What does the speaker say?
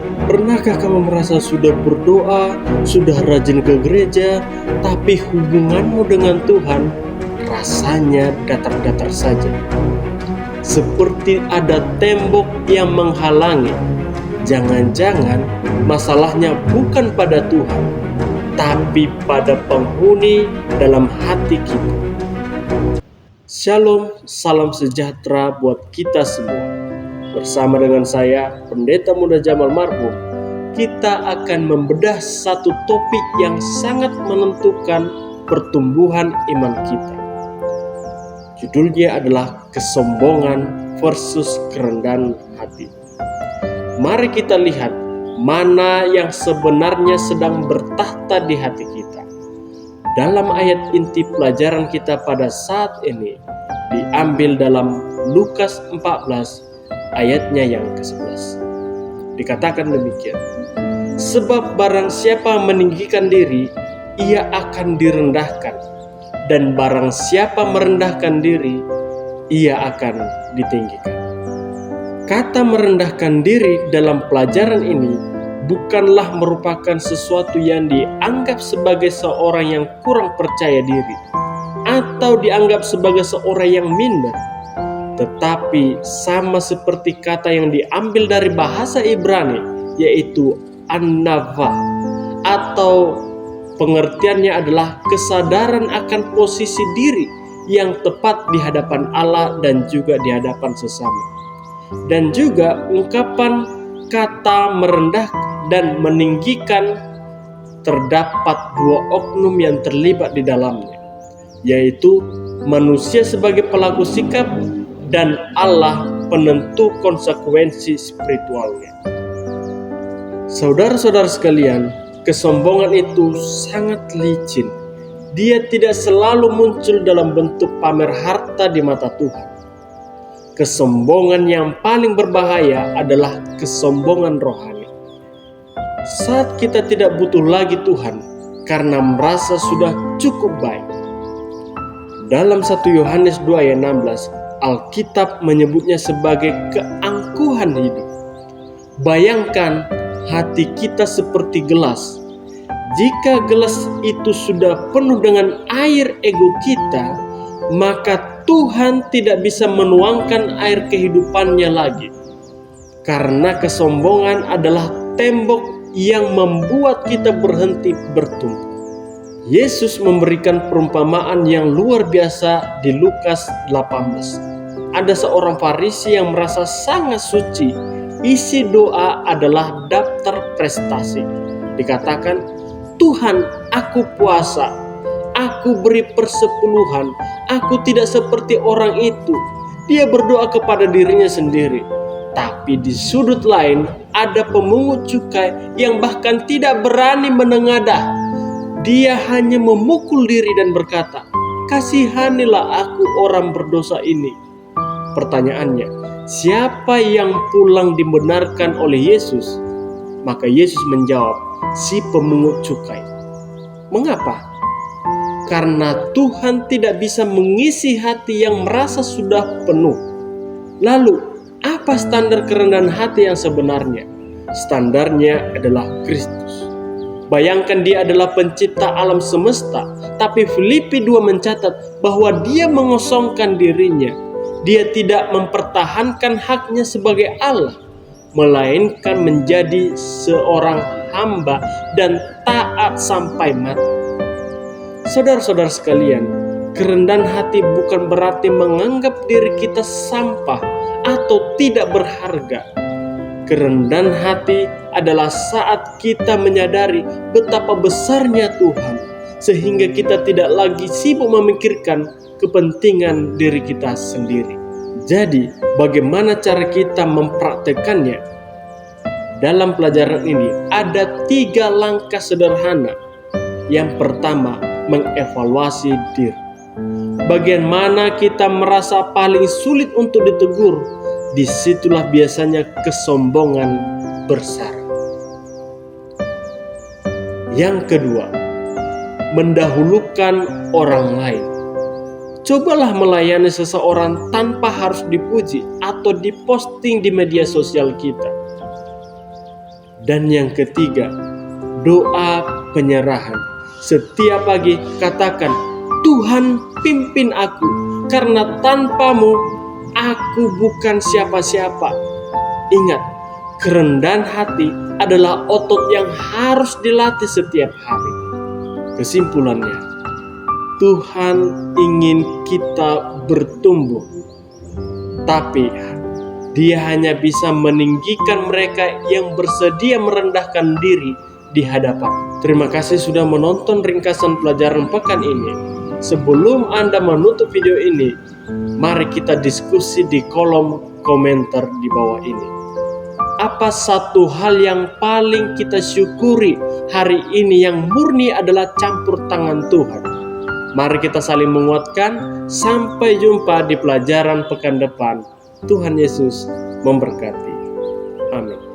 Pernahkah kamu merasa sudah berdoa, sudah rajin ke gereja, tapi hubunganmu dengan Tuhan rasanya datar-datar saja? Seperti ada tembok yang menghalangi. Jangan-jangan masalahnya bukan pada Tuhan, tapi pada penghuni dalam hati kita. Shalom, salam sejahtera buat kita semua. Bersama dengan saya, Pendeta Muda Jamal Marhum, kita akan membedah satu topik yang sangat menentukan pertumbuhan iman kita. Judulnya adalah kesombongan versus kerendahan hati. Mari kita lihat mana yang sebenarnya sedang bertahta di hati kita. Dalam ayat inti pelajaran kita pada saat ini diambil dalam Lukas 14 ayatnya yang ke-11. Dikatakan demikian, sebab barang siapa meninggikan diri, ia akan direndahkan, dan barang siapa merendahkan diri, ia akan ditinggikan. Kata merendahkan diri dalam pelajaran ini bukanlah merupakan sesuatu yang dianggap sebagai seorang yang kurang percaya diri atau dianggap sebagai seorang yang minder, tetapi sama seperti kata yang diambil dari bahasa Ibrani, yaitu an-nava, atau pengertiannya adalah kesadaran akan posisi diri yang tepat di hadapan Allah dan juga di hadapan sesama. Dan juga ungkapan kata merendah dan meninggikan terdapat dua oknum yang terlibat di dalamnya, yaitu manusia sebagai pelaku sikap dan Allah penentu konsekuensi spiritualnya. Saudara-saudara sekalian, kesombongan itu sangat licin. Dia tidak selalu muncul dalam bentuk pamer harta di mata Tuhan. Kesombongan yang paling berbahaya adalah kesombongan rohani. Saat kita tidak butuh lagi Tuhan karena merasa sudah cukup baik. Dalam 1 Yohanes 2 ayat 16, Alkitab menyebutnya sebagai keangkuhan hidup. Bayangkan hati kita seperti gelas. Jika gelas itu sudah penuh dengan air ego kita, maka Tuhan tidak bisa menuangkan air kehidupannya lagi. Karena kesombongan adalah tembok yang membuat kita berhenti bertumbuh. Yesus memberikan perumpamaan yang luar biasa di Lukas 18. Ada seorang Farisi yang merasa sangat suci. Isi doa adalah daftar prestasi. Dikatakan, Tuhan, aku puasa, aku beri persepuluhan, aku tidak seperti orang itu. Dia berdoa kepada dirinya sendiri. Tapi di sudut lain ada pemungut cukai yang bahkan tidak berani menengadah. Dia hanya memukul diri dan berkata, kasihanilah aku orang berdosa ini. Pertanyaannya, siapa yang pulang dibenarkan oleh Yesus? Maka Yesus menjawab, si pemungut cukai. Mengapa? Karena Tuhan tidak bisa mengisi hati yang merasa sudah penuh. Lalu, apa standar kerendahan hati yang sebenarnya? Standarnya adalah Kristus. Bayangkan dia adalah pencipta alam semesta, tapi Filipi 2 mencatat bahwa dia mengosongkan dirinya. Dia tidak mempertahankan haknya sebagai Allah, melainkan menjadi seorang hamba dan taat sampai mati. Saudara-saudara sekalian, kerendahan hati bukan berarti menganggap diri kita sampah atau tidak berharga. Kerendahan hati adalah saat kita menyadari betapa besarnya Tuhan, sehingga kita tidak lagi sibuk memikirkan kepentingan diri kita sendiri. Jadi, bagaimana cara kita mempraktekannya? Dalam pelajaran ini ada 3 langkah sederhana. Yang pertama, mengevaluasi diri. Bagian mana kita merasa paling sulit untuk ditegur, disitulah biasanya kesombongan bersarang. Yang kedua, mendahulukan orang lain. Cobalah melayani seseorang tanpa harus dipuji atau diposting di media sosial kita. Dan yang ketiga, doa penyerahan. Setiap pagi katakan, Tuhan pimpin aku, karena tanpamu aku bukan siapa-siapa. Ingat, kerendahan hati adalah otot yang harus dilatih setiap hari. Kesimpulannya, Tuhan ingin kita bertumbuh, tapi Dia hanya bisa meninggikan mereka yang bersedia merendahkan diri di hadapan. Terima kasih sudah menonton ringkasan pelajaran pekan ini. Sebelum Anda menutup video ini, mari kita diskusi di kolom komentar di bawah ini. Apa satu hal yang paling kita syukuri hari ini yang murni adalah campur tangan Tuhan? Mari kita saling menguatkan. Sampai jumpa di pelajaran pekan depan. Tuhan Yesus memberkati. Amin.